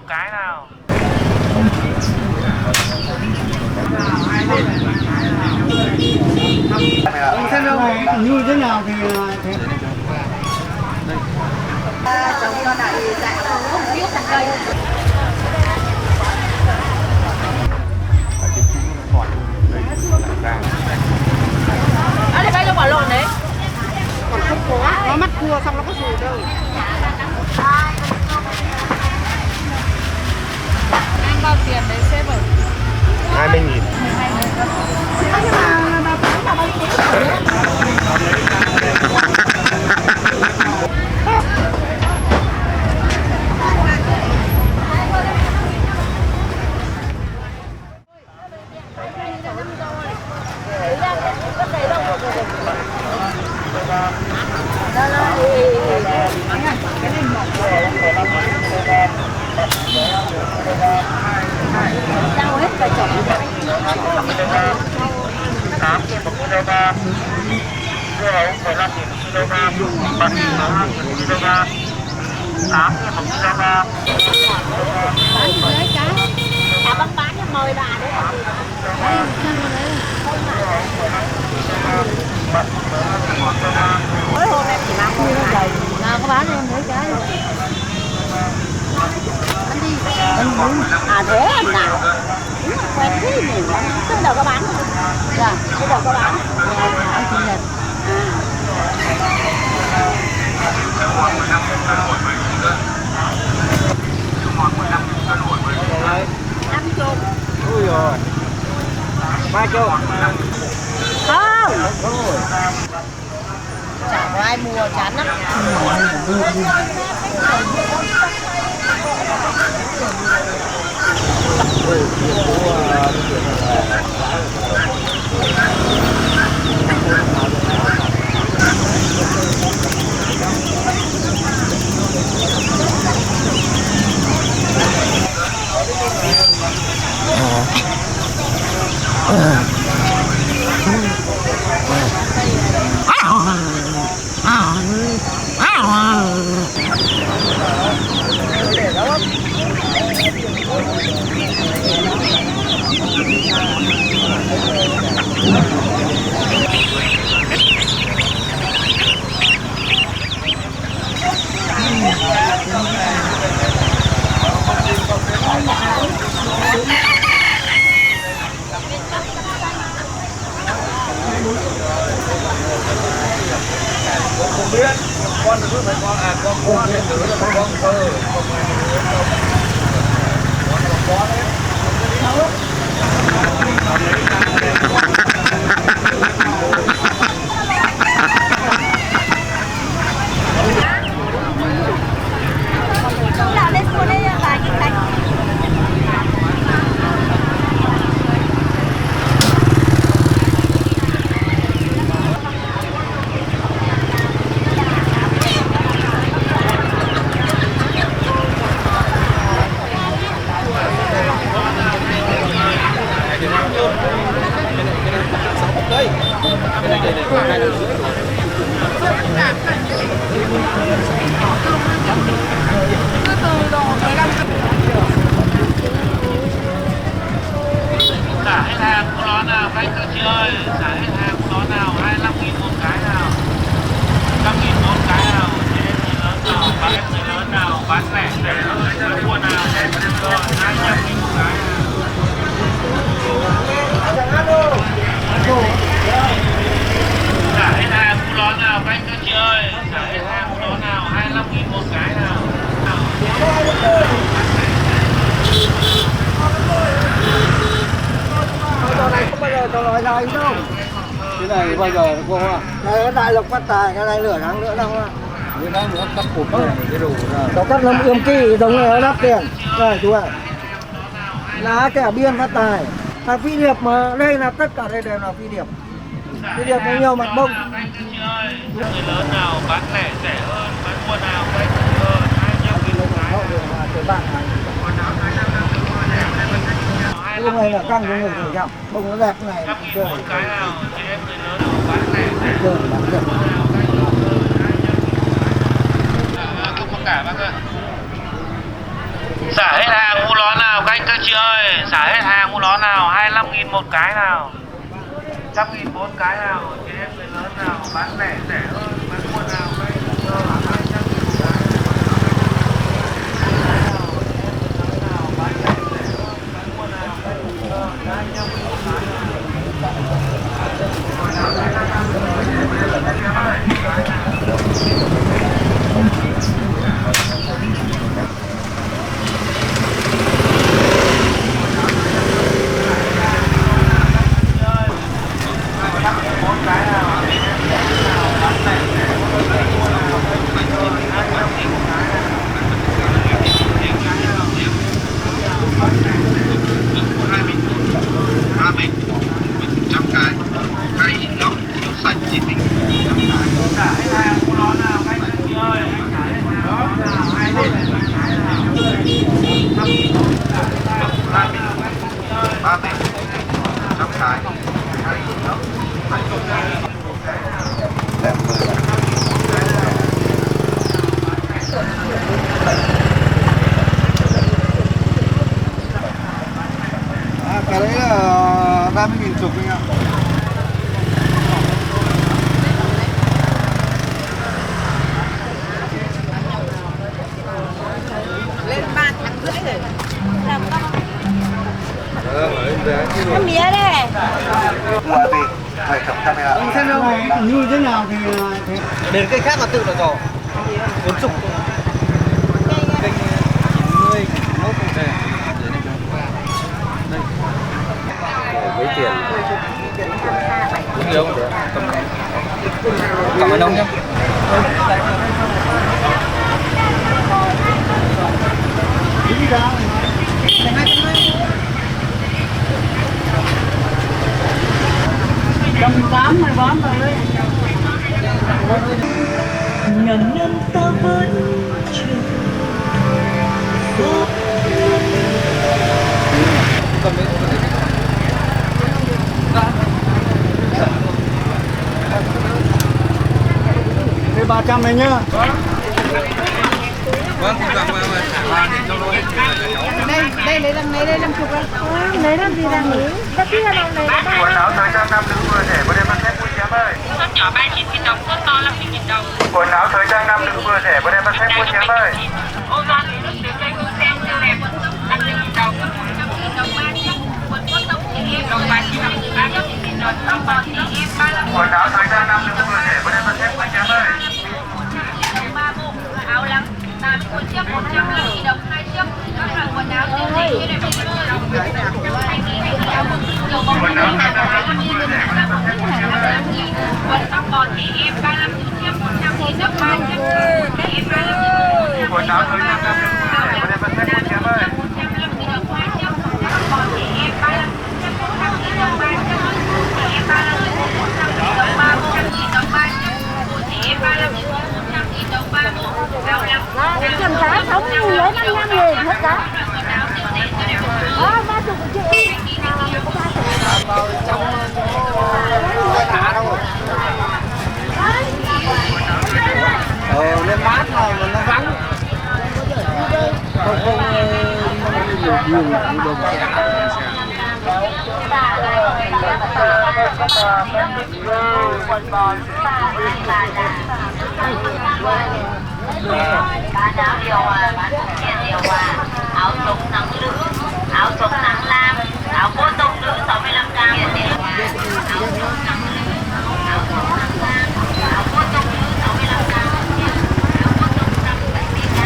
cái nào. Xem đâu như thế nào thì trồng cho lại dạng không biết thành cây. Đây cho quả lộn đấy. còn không có, nó mắt cua xong nó có gì đâu. Anh bao tiền đấy sếp ơi? 20.000. Đâu hết cả chồng. 8 nghìn 1 kg. Dưa hấu 15 nghìn 1 kg. Bạc hà 12 nghìn 1 kg. 8 nghìn 1 kg. Bán gì đấy cá? Cá bán cho mời bà đấy. Đây, chân vào đấy. Mỗi hôm em chỉ mang một cái. Nào có bán cho em mấy cái. Ăn đi. À thế anh nào? Đúng là quen thế nhỉ? Trước đầu có bán không? Dạ, trước đầu có bán. Anh chủ nhật. Năm chục. Ui rồi. 3 chục. Không. Chả có ai mua chán lắm. Không biết con là phải con lên nữ là phải con thơ con đấy. Không nào lên xuống đây vài nghìn cành. Xả hết hàng của nó nào các anh các chị ơi, xả hết hàng của nó nào, 25.000 một cái nào, 100.000 một cái nào, chị em chị lớn nào, bán em chị lớn nào, bán rẻ rẻ hơn, mua nào, em rồi 200.000 một cái. Xả hết hàng của nó nào các anh các chị ơi, xả hết hàng của nó nào, 25.000 một cái nào. Trò này không bao giờ trò nói dài đâu. Cái này bao giờ nó có à? Cái đại lộc phát tài, cái này nửa tháng nữa đâu à? Nửa tháng nữa cắt cụt này cái đủ ra. Cháu cắt lâm ươm kỳ giống như nó đắt tiền. Đây chú ạ. Lá kẻ biên phát tài. Là phi điệp mà đây là tất cả đây đều là phi điệp. Phi điệp có nhiều mặt bông. Người lớn nào bán lẻ rẻ hơn, bán mua nào các anh chị ơi, 200.000 một cái. Cái này là căng cho người phải chậm. Bông nó đẹp này. 100.000 một cái nào, chị em người lớn nào bán lẻ rẻ Chơi bán được. Không có cả bác ạ. Xả hết hàng. 100.000 một cái nào, 100.000 4 cái nào, chị em người lớn nào, bán lẻ rẻ hơn, bán mua nào, đây, 200.000 một cái. Bán lẻ rẻ hơn, bán mua nào, đây, 200.000 một cái. Cái đấy là 30.000 chục anh ạ. Lên 3 tháng rưỡi rồi. Làm to. Cái mía đây. Là gì? 700 ạ. Anh xem đâu như thế nào thì đến cây khác là tự là rồi. 40. Kênh 90 nốt không thể. Với tiền. Đúng không? Cảm ơn ông nhé. Trăm tám này bán rồi đấy. Ngàn năm ta vẫn chờ. Đây 300 này nhá. Vâng, thì rằng mà trả hoa thì cho nó hết Đây lấy làm chục đấy. Lấy làm gì đang nghĩ? Ta biết là đâu lấy ba. quần áo thời trang nam nữ vừa rẻ bữa đêm bán xếp mua chém ơi. Suất nhỏ 39.000 đồng, suất to 50.000 đồng. Quần áo thời trang nam nữ vừa rẻ bữa đêm bán xếp mua chém ơi. Ô loan thì nước đến cây hương sen siêu đẹp, 50.000 đồng, 100.000 đồng 3 chiếc. Quần cốt tông thì em đồng 3 chiếc, 30.000 đồng, tông bò thì em 35.000 đồng. Quần áo thời trang nam nữ vừa rẻ bữa đêm bán xếp mua chém ơi. Ba bộ áo lắm, 81 chiếc, 100.000 đồng 2 chiếc. Các loại quần áo siêu rẻ như này 70.000 đồng. Áo mực nhiều bông như này 25.000 đồng. Quần tóc bò thì em 35 chiếc, 100.000 đồng 3 chiếc. Em 35.000 đồng. Quần áo thời trang nam nữ vừa rẻ bữa đêm bán xếp mua chém ơi. 155.000 đồng 2 chiếc. Tóc bò thì em 35 chiếc, 100.000 đồng 3 chiếc. Em 35 100.000 đồng 3 bộ, 100.000 đồng 3 chiếc. Cô thì em 35 100.000 đồng 3 bộ. Áo lắm. Cầm giá 60.000 lấy 55.000 hết giá. Đó 30 chị. Lên mát mà nó vắng. Không nhiều đồng. Bán áo điều hòa, bán phụ kiện điều hòa, áo chống nắng nữ, áo chống nắng lam, áo cô tông nữ 65k điều hòa, áo chống nắng nữ, áo chống nắng lam, áo cô tông nữ 65k, áo cô tông nắng 70k.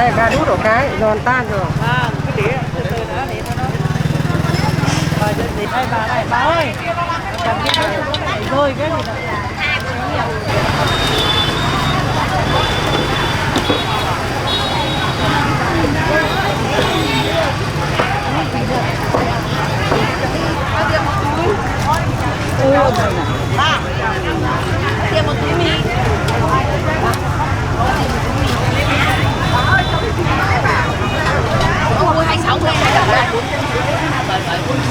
cái gà đút một cái giòn tan rồi. Cái đĩa từ từ nữa để nó rồi để đây bà này bà ơi cầm cái rồi cái gì đó Tiền một túi mì. Ôi 26 mươi này.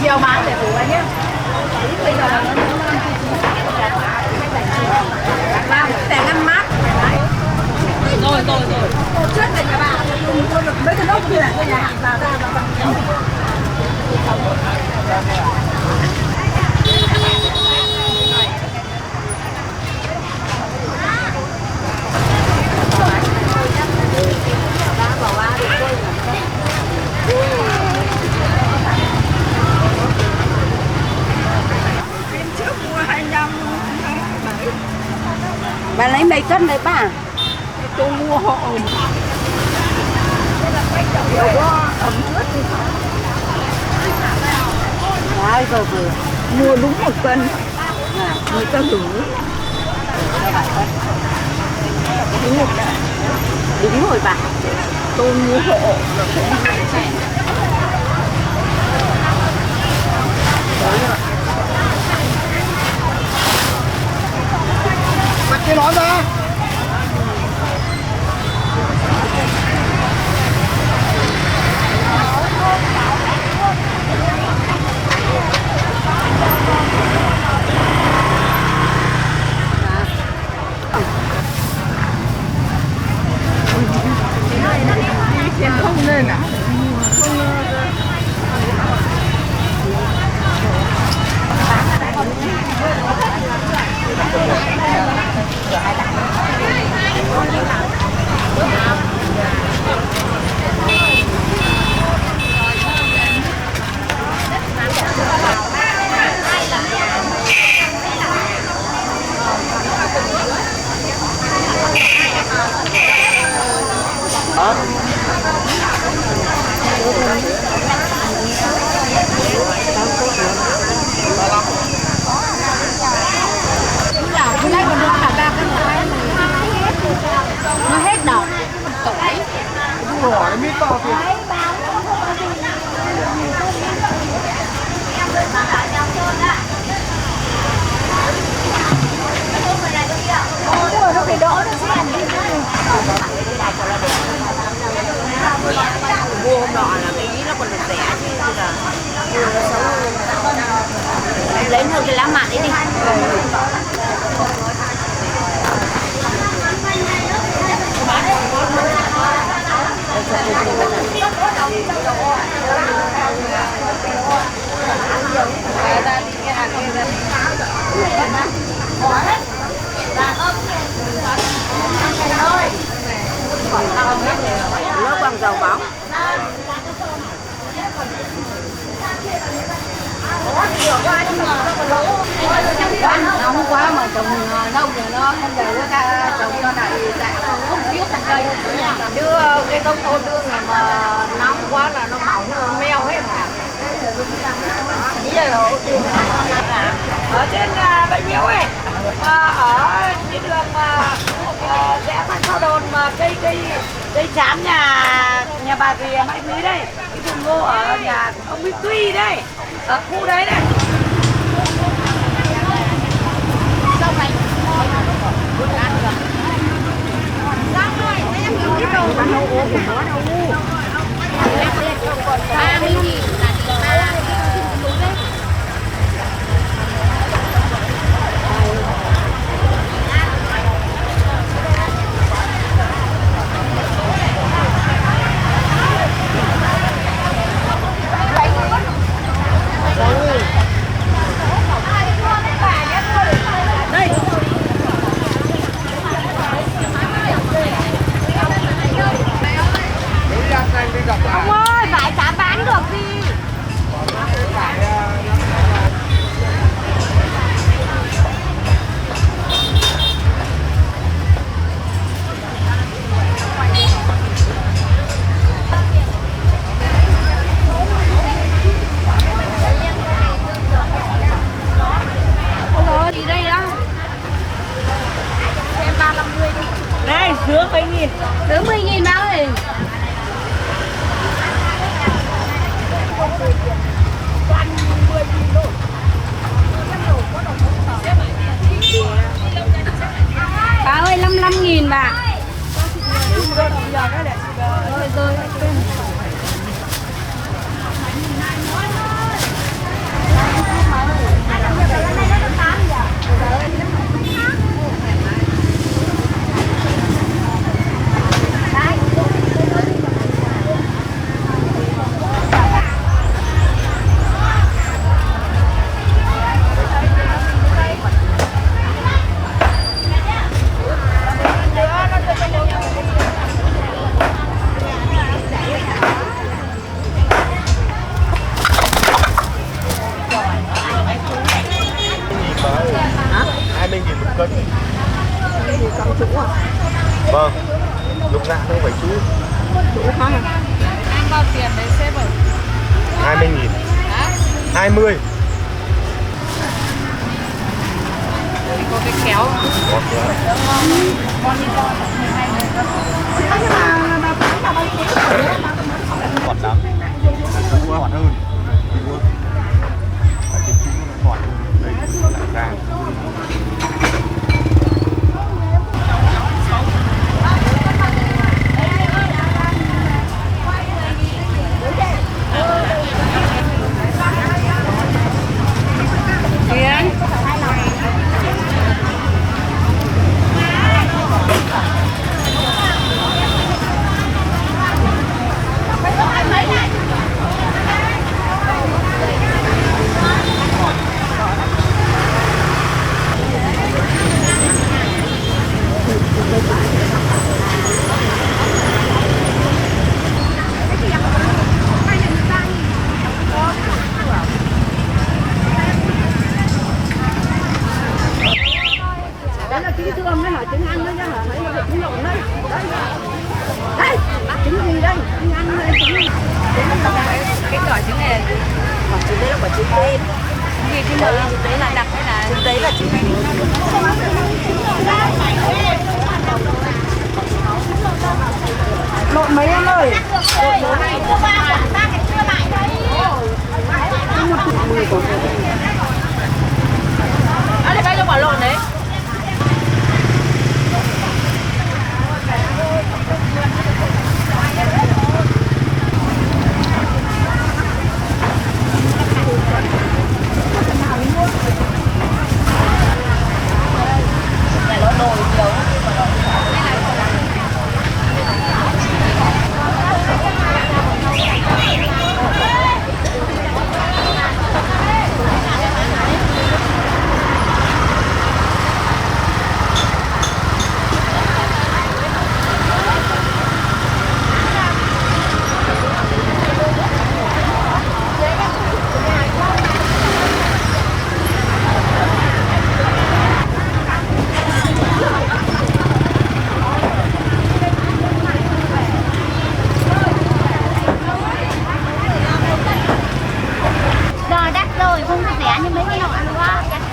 Chiều bán để phủ anh nhé. Bây giờ là làm để ngăn mát. Rồi. Trước này các bạn. Mấy cái nốt kia là nhà hàng vào ra và bà lấy mấy cân đấy bà? Tôi mua hộ. Đấy rồi vừa mua đúng 1 cân. Người ta đủ. Đúng rồi bà. Tôi mua hộ. Mặt cái nói ra. Không nên à? nó hết đỏ. Tỏi. Rồi, mít to kìa. Nó phải đỡ nó sẽ ăn đi. Mua hôm nọ là cái ý nó còn được rẻ chứ là mua nó xấu hơn. Lấy một cái lá mặn ấy đi. Nó bằng dầu bóng. Nóng quá mà trồng nông rồi nó không để nó ra trồng cho này không biết thành cây đưa cái tông thôn đương mà nóng quá là nó mỏng nó meo hết hả? Ở trên bao nhiêu ấy ở trên đường rẽ Phan Xao Đồn mà cây chám nhà bà gì Mai Quý đây, cái vùng ngô ở nhà ông Minh Tuy đây, ở khu đấy này. Sau này cái đồ ăn đâu uống của nó đâu ngu. 30.000 là đi 3 túi đấy. Ông ơi, vải chả bán được gì. Vâng. Lúc nãy nó phải chú. Ăn bao tiền đấy sếp ơi? 20.000. 20. Có cái kéo. Có kéo. Ngọt lắm. Cũng ngọt hơn. Ở trên chú nó ngọt hơn. Đây là rang. Đấy là trứng thương đấy hả? Trứng ăn đấy chứ hả? Đấy là trứng lộn đấy. Đây, trứng gì đây? Trứng ăn đây, trứng. Cái quả trứng này là gì? Quả trứng đấy là quả trứng đen. Gì trứng đấy? Trứng đấy là đặc hay là? Trứng đấy là trứng. Lộn mấy em ơi? Lộn này chưa ba quả, ba cái chưa lại đây. Đây đây là quả lộn đấy.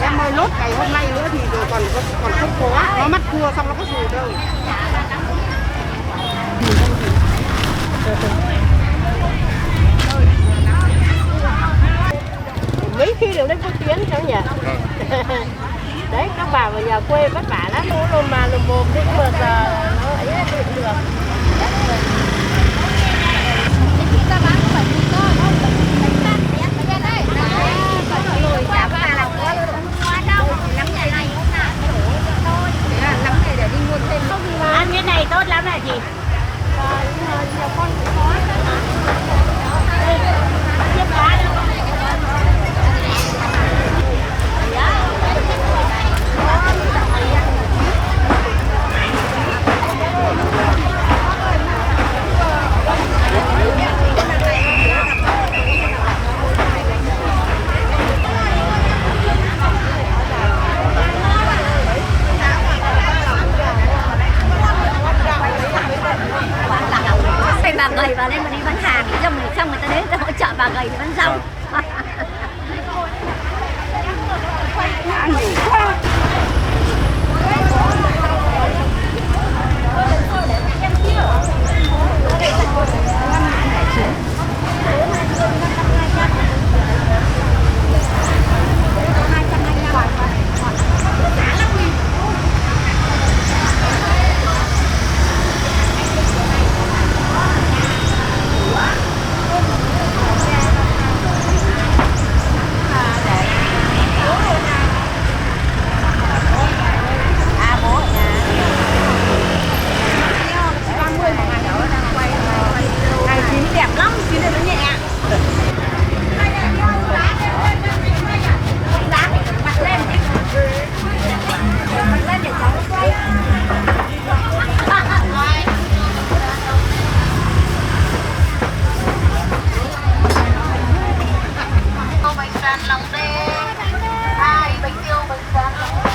Em ơi, lốt ngày hôm nay nữa thì còn không có, nó mắt cua xong nó có gì đâu. Mấy khi đều đến có tiếng cháu nhỉ? Đấy, các bà ở nhà quê vất vả lắm, lồm mà lồm bồm thế mà giờ nó ấy được. Ăn cái này tốt lắm là gì? Bà gầy vào lên mà đi bán hàng xong người ta đến ta hỗ trợ bà gầy đi bán rau. Bánh rán lòng đen, 2 bánh tiêu bánh rán lòng đen.